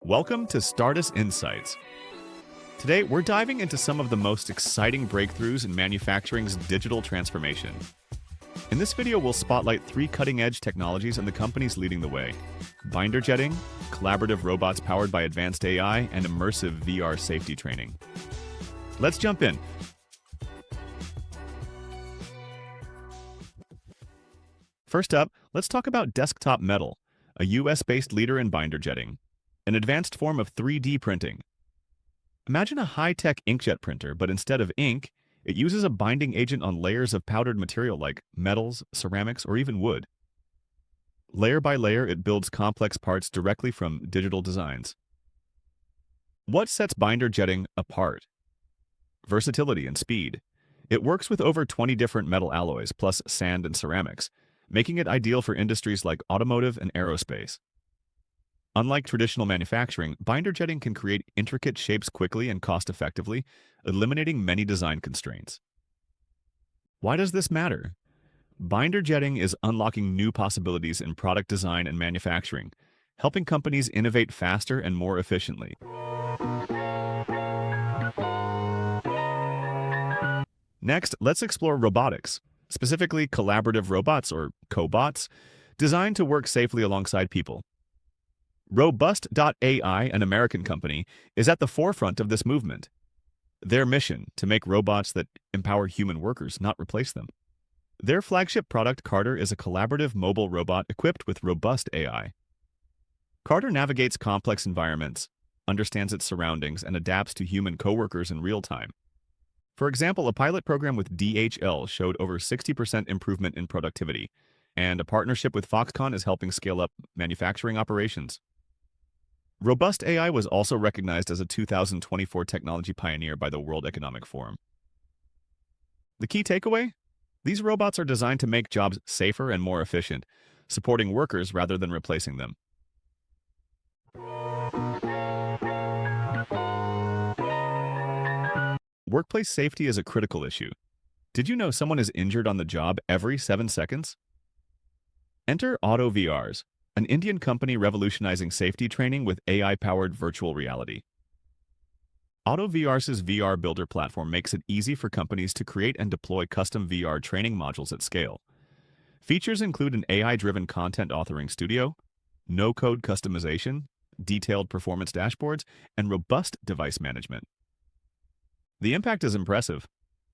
Welcome to Stardust Insights. Today, we're diving into some of the most exciting breakthroughs in manufacturing's digital transformation. In this video, we'll spotlight three cutting-edge technologies and the companies leading the way: binder jetting, collaborative robots powered by advanced AI, and immersive VR safety training. Let's jump in. First up, let's talk about Desktop Metal, a US-based leader in binder jetting, an advanced form of 3D printing. Imagine a high-tech inkjet printer, but instead of ink, it uses a binding agent on layers of powdered material like metals, ceramics, or even wood. Layer by layer, it builds complex parts directly from digital designs. What sets binder jetting apart? Versatility and speed. It works with over 20 different metal alloys, plus sand and ceramics, making it ideal for industries like automotive and aerospace. Unlike traditional manufacturing, binder jetting can create intricate shapes quickly and cost-effectively, eliminating many design constraints. Why does this matter? Binder jetting is unlocking new possibilities in product design and manufacturing, helping companies innovate faster and more efficiently. Next, let's explore robotics, specifically collaborative robots, or Cobots, designed to work safely alongside people. Robust.ai, an American company, is at the forefront of this movement. Their mission: to make robots that empower human workers, not replace them. Their flagship product, Carter, is a collaborative mobile robot equipped with robust AI. Carter navigates complex environments, understands its surroundings, and adapts to human coworkers in real time. For example, a pilot program with DHL showed over 60% improvement in productivity, and a partnership with Foxconn is helping scale up manufacturing operations. Robust AI was also recognized as a 2024 technology pioneer by the World Economic Forum. The key takeaway? These robots are designed to make jobs safer and more efficient, supporting workers rather than replacing them. Workplace safety is a critical issue. Did you know someone is injured on the job every 7 seconds? Enter AutoVRse, an Indian company revolutionizing safety training with AI-powered virtual reality. AutoVRse's VR Builder platform makes it easy for companies to create and deploy custom VR training modules at scale. Features include an AI-driven content authoring studio, no-code customization, detailed performance dashboards, and robust device management. The impact is impressive.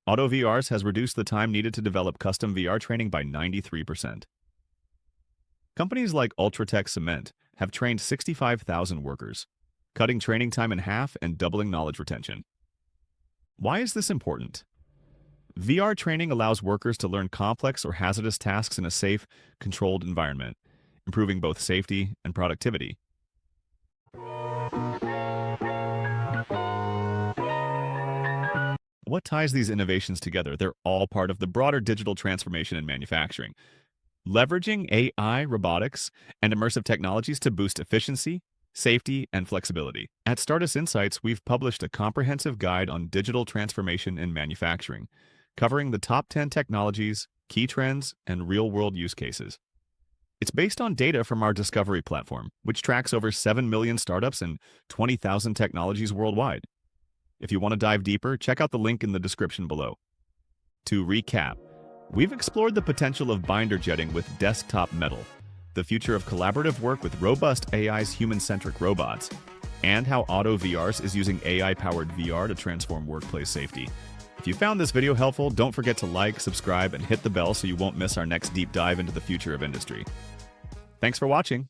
AutoVRse has reduced the time needed to develop custom VR training by 93%. Companies like Ultratech Cement have trained 65,000 workers, cutting training time in half and doubling knowledge retention. Why is this important? VR training allows workers to learn complex or hazardous tasks in a safe, controlled environment, improving both safety and productivity. What ties these innovations together? They're all part of the broader digital transformation in manufacturing, leveraging AI, robotics, and immersive technologies to boost efficiency, safety, and flexibility. At Stardust Insights, we've published a comprehensive guide on digital transformation in manufacturing, covering the top 10 technologies, key trends, and real-world use cases. It's based on data from our Discovery platform, which tracks over 7 million startups and 20,000 technologies worldwide. If you want to dive deeper, check out the link in the description below. To recap, we've explored the potential of binder jetting with Desktop Metal, the future of collaborative work with robust AI's human-centric robots, and how AutoVRse is using AI-powered VR to transform workplace safety. If you found this video helpful, don't forget to like, subscribe, and hit the bell so you won't miss our next deep dive into the future of industry. Thanks for watching.